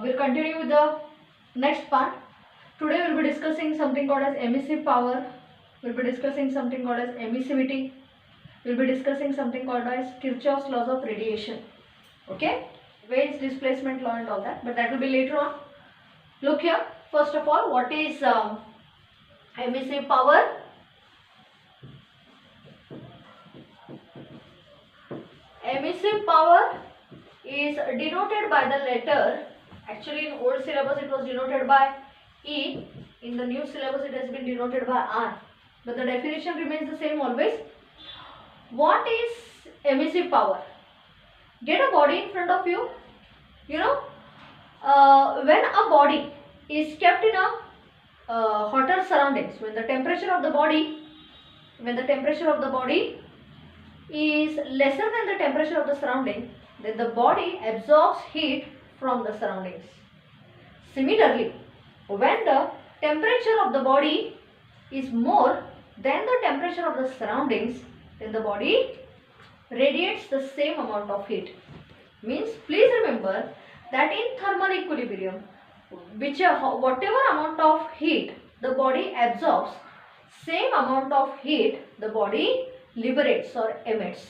we'll continue with the next part. Today we'll be discussing something called as emissive power. We'll be discussing something called as emissivity. We'll be discussing something called as Kirchhoff's laws of radiation. Okay, waves, displacement law and all that, but that will be later on. Look here, first of all, what is emissive power? Emissive power is denoted by the letter, actually in old syllabus it was denoted by E, in the new syllabus it has been denoted by R, but the definition remains the same always. What is emissive power? Get a body in front of you. You know, when a body is kept in a hotter surroundings, when the temperature of the body is lesser than the temperature of the surrounding, then the body absorbs heat from the surroundings. Similarly, when the temperature of the body is more than the temperature of the surroundings, then the body radiates the same amount of heat. Means, please remember that in thermal equilibrium, whatever amount of heat the body absorbs, same amount of heat the body liberates or emits.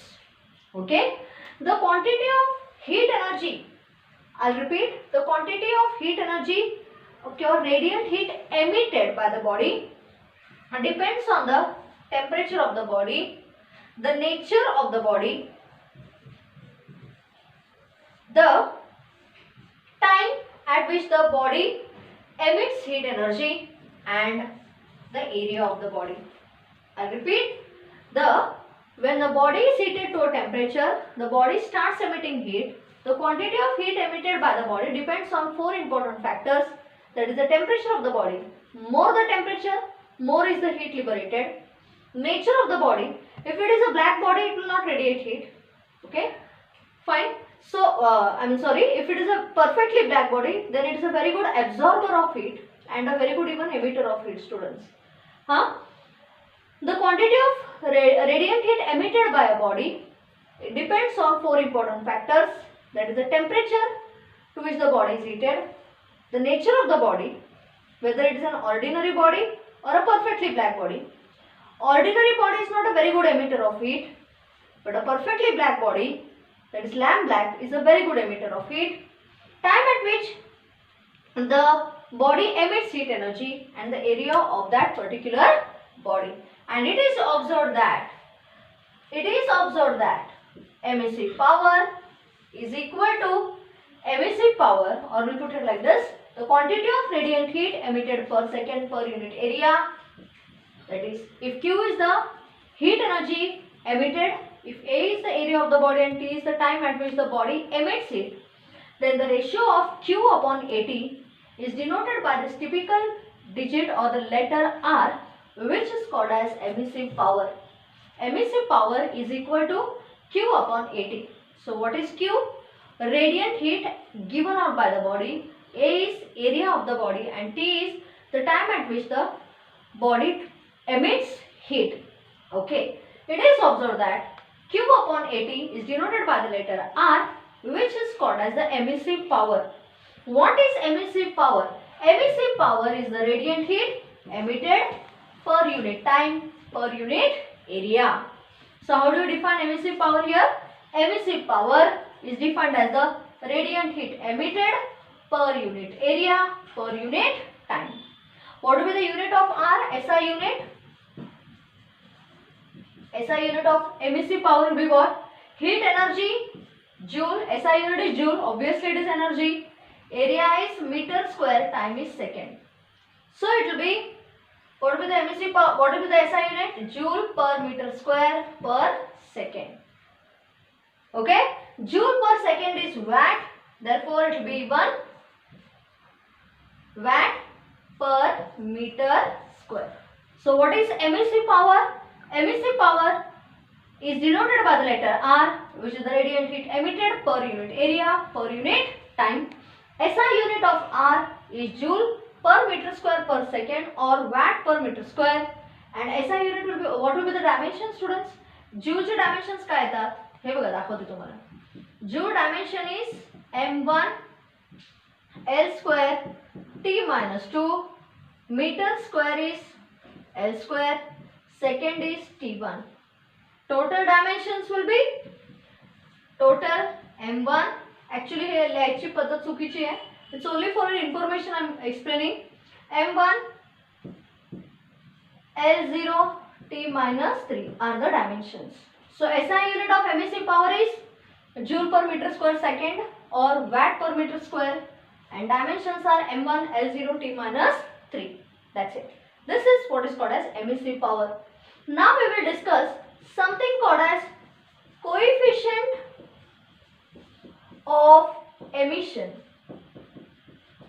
Okay, the quantity of heat energy, I'll repeat, the quantity of heat energy, okay, or radiant heat emitted by the body depends on the temperature of the body, the nature of the body, the time at which the body emits heat energy, and the area of the body. I repeat, when the body is heated to a temperature, the body starts emitting heat. The quantity of heat emitted by the body depends on four important factors. That is the temperature of the body. More the temperature, more is the heat liberated. Nature of the body. If it is a black body, it will not radiate heat. Okay, fine. So, if it is a perfectly black body, then it is a very good absorber of heat and a very good even emitter of heat, students. The quantity of radiant heat emitted by a body, it depends on four important factors. That is the temperature to which the body is heated, the nature of the body, whether it is an ordinary body or a perfectly black body. Ordinary body is not a very good emitter of heat, but a perfectly black body, that is lamp black, is a very good emitter of heat. Time at which the body emits heat energy and the area of that particular body. And it is observed that emissive power is equal to emissive power, or we put it like this, the quantity of radiant heat emitted per second per unit area. That is, if Q is the heat energy emitted, if A is the area of the body and T is the time at which the body emits heat, then the ratio of Q upon AT is denoted by this typical digit or the letter R, which is called as emissive power. Emissive power is equal to Q upon AT. So what is Q? Radiant heat given out by the body. A is area of the body and T is the time at which the body emits heat. Okay, it is observed that Q upon AT is denoted by the letter R, which is called as the emissive power. What is emissive power? Emissive power is the radiant heat emitted per unit time, per unit area. So how do you define emissive power here? Emissive power is defined as the radiant heat emitted per unit area, per unit time. What will be the unit of R? SI unit. SI unit of emissive power will be what? Heat energy, joule. SI unit is joule. Obviously it is energy. Area is meter square, time is second. So it will be, what will be the emissive power? What will be the SI unit? Joule per meter square per second. Okay? Joule per second is watt. Therefore it will be 1 watt per meter square. So what is emissive power? Emissive power is denoted by the letter R, which is the radiant heat emitted per unit area, per unit time. SI unit of R is joule per meter square per second or watt per meter square. And SI unit will be, what will be the dimension, students? Joule चे dimensions काय येतात हे बघा दाखवते तुम्हाला. Joule dimension is m1 L square T minus 2, meter square is L square, second is T1. Total dimensions will be total M1. Actually हे लिहायची पद्धत चुकीची आहे. It's only for your information I am explaining. M1, L0, T minus 3 are the dimensions. So SI unit of MEC power is joule per meter square second or watt per meter square, and dimensions are M1, L0, T minus 3. That's it. This is what is called as MEC power. Now we will discuss something called as coefficient of emission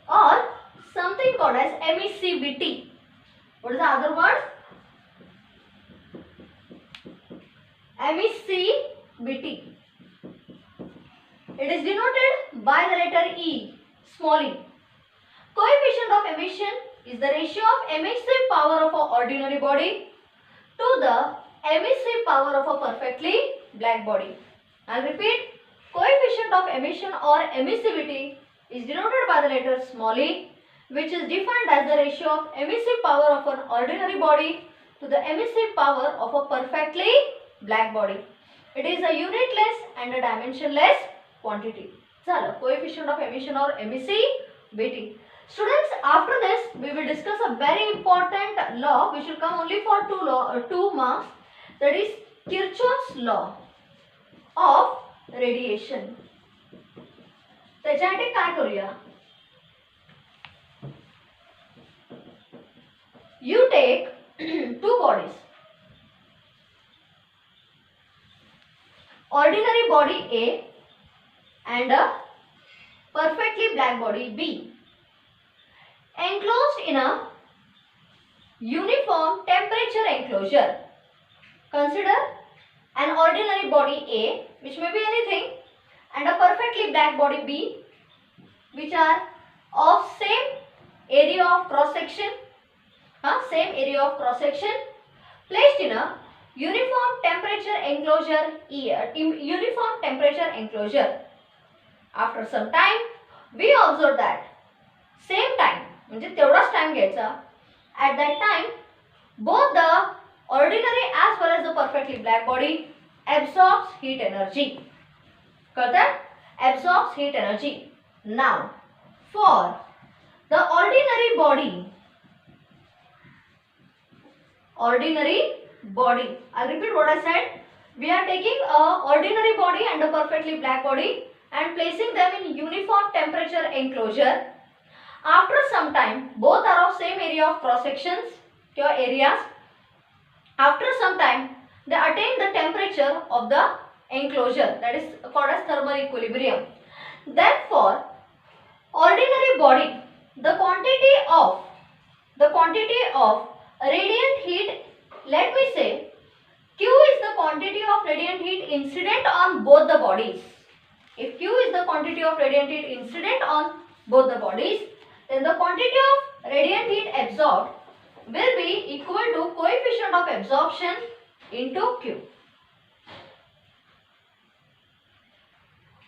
or something called as MECBT. What is the other word? MECBT. It is denoted by the letter E, small e. Coefficient of emission is the ratio of emissive power of an ordinary body to the emissive power of a perfectly black body. I'll repeat. Coefficient of emission or emissivity is denoted by the letter small e, which is defined as the ratio of emissive power of an ordinary body to the emissive power of a perfectly black body. It is a unitless and a dimensionless quantity. So, coefficient of emission or emissivity. Students, after this we will discuss a very important law which will come only for 2 marks, that is Kirchhoff's law of radiation. त्याच्यासाठी काय करूया? You take two bodies, ordinary body A and a perfectly black body B, enclosed in a uniform temperature enclosure. Consider an ordinary body A, which may be anything, and a perfectly black body B, which are of same area of cross section, placed in a uniform temperature enclosure. After some time, we observe that same time, म्हणजे तेवढाच time घ्यायचा. At that time, both the ordinary as well as the perfectly black body absorbs heat energy. कळतं? Absorbs heat energy. Now, for the ordinary body, I'll repeat what I said. We are taking a ordinary body and a perfectly black body and placing them in uniform temperature enclosure. After some time, both are of same area of cross sections, your areas. After some time, they attain the temperature of the enclosure, that is called as thermal equilibrium. Therefore, ordinary body, the quantity of radiant heat, let me say Q is the quantity of radiant heat incident on both the bodies. If Q is the quantity of radiant heat incident on both the bodies, then the quantity of radiant heat absorbed will be equal to coefficient of absorption into Q.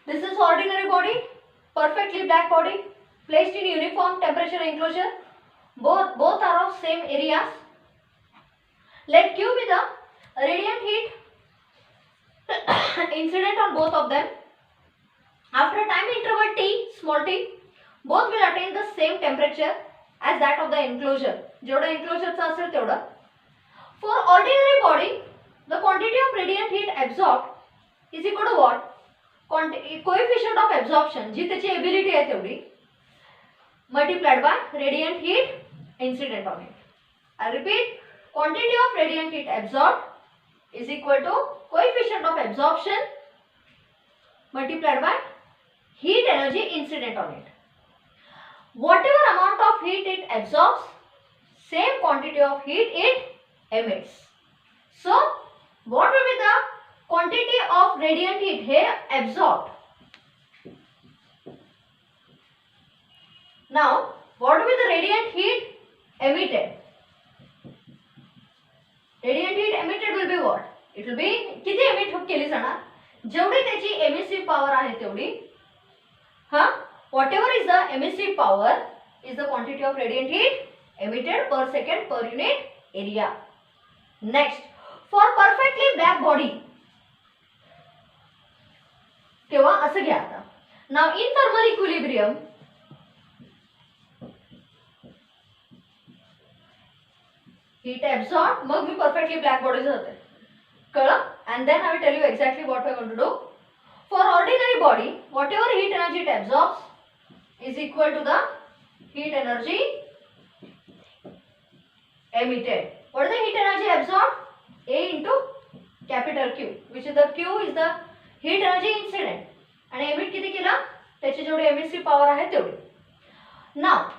This is ordinary body, perfectly black body, placed in uniform temperature enclosure. Both are of same areas. Let Q be the radiant heat incident on both of them. After time interval t, small t, both will attain the same temperature as that of the enclosure. जेवढं enclosure चा असेल तेवढं. For ordinary body, the quantity of radiant heat absorbed is equal to what? Coefficient of absorption, जी त्याची ability आहे तेवढी, multiplied by radiant heat incident on it. I repeat, quantity of radiant heat absorbed is equal to coefficient of absorption multiplied by heat energy incident on it. Whatever amount of heat it absorbs, same quantity of heat it emits. So, what will be the quantity of radiant heat here absorbed? Now, what will be the radiant heat emitted? Radiant heat emitted will be what? It will be किती emit केली जाणार? जेवढी त्याची emissive power आहे तेवढी, whatever is the emissive power is the quantity of radiant heat emitted per second per unit area. Next, for perfectly black body, तेव्हा असं घ्या आता. Now in thermal equilibrium, heat absorbed, mug me perfectly black body जाते. कळलं? And then I will tell you exactly what we are going to do. For ordinary body, whatever heat energy it absorbs is equal to the heat energy emitted. What is the heat energy absorbed? A into capital Q, which is the Q is the heat energy incident. आणि emit किती केलं? त्याची जेवढी emissive power आहे तेवढी. Now,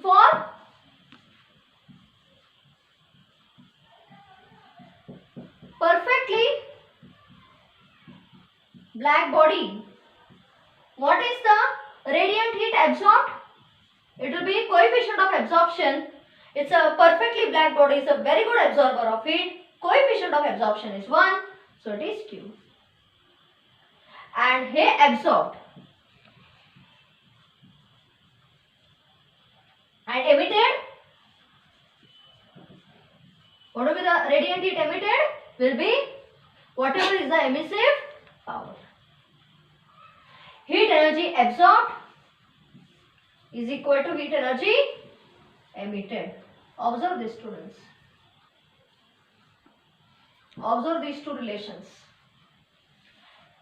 for perfectly black body, what is the radiant heat absorbed? It will be coefficient of absorption. It's a perfectly black body is a very good absorber of heat. Coefficient of absorption is 1, so it is Q. And he absorbed and emitted. What will be the radiant heat emitted? Will be whatever is the emissive power. Heat energy absorbed is equal to heat energy emitted. Observe this, students. Observe these two relations.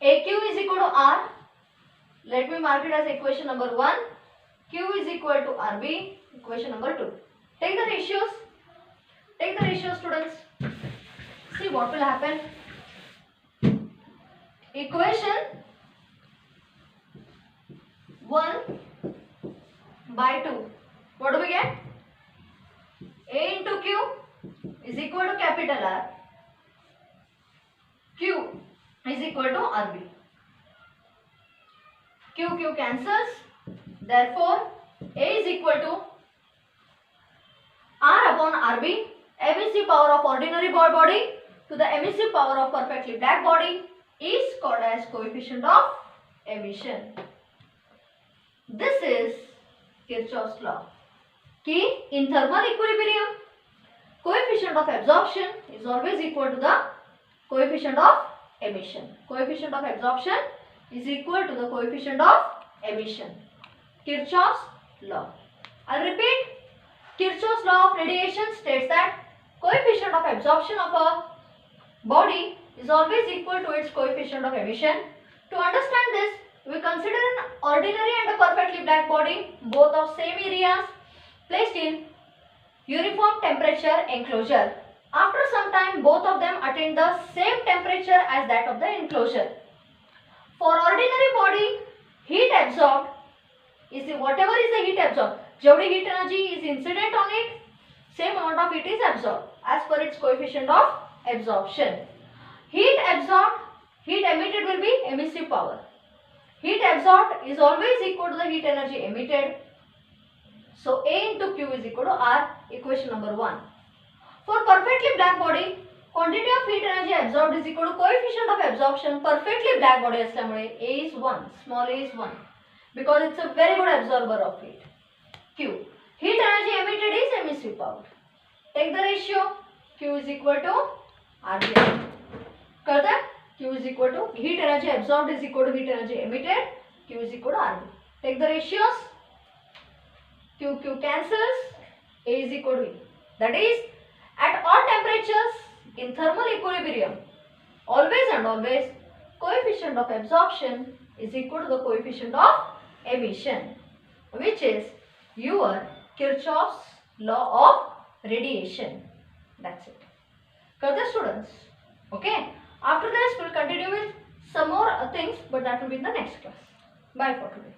AQ is equal to R. Let me mark it as equation number 1. Q is equal to RB, equation number 2. Take the ratios. Take the ratios, students. See what will happen. Equation 1 by 2. What do we get? A into Q is equal to capital R. Q is equal to RB. Q cancels. Therefore, A is equal to R upon RB. Emissive power of ordinary body to the emissive power of perfectly black body is called as coefficient of emission. This is Kirchhoff's law. Ki in thermal equilibrium, coefficient of absorption is always equal to the coefficient of emission. Coefficient of absorption is equal to the coefficient of emission. Kirchhoff's law. I'll repeat. Kirchhoff's law of radiation states that coefficient of absorption of a body is always equal to its coefficient of emission. To understand this, we consider an ordinary and a perfectly black body, both of same areas, placed in uniform temperature enclosure. After some time, both of them attain the same temperature as that of the enclosure. For ordinary body, heat absorbed is whatever is the heat absorbed. जेवढी heat energy is incident on it, same amount of heat is absorbed as per its coefficient of absorption. Heat absorbed, heat emitted will be emissive power. Heat absorbed is always equal to the heat energy emitted. So A into Q is equal to R, equation number 1. For perfectly black body, quantity of heat energy absorbed is equal to coefficient of absorption. Perfectly black body असल्यामुळे A is 1, small a is 1, because it's a very good absorber of heat. Q. Heat energy emitted is emissive power. Take the ratio. Q is equal to RB. कळत आहे? Q is equal to heat energy absorbed is equal to heat energy emitted. Q is equal to RB. Take the ratios. Q cancels. A is equal to E. That is, at all temperatures in thermal equilibrium, always and always, coefficient of absorption is equal to the coefficient of emission, which is your Kirchhoff's law of radiation. That's it. Got the students? Okay. After this, we'll continue with some more things, but that will be in the next class. Bye for today.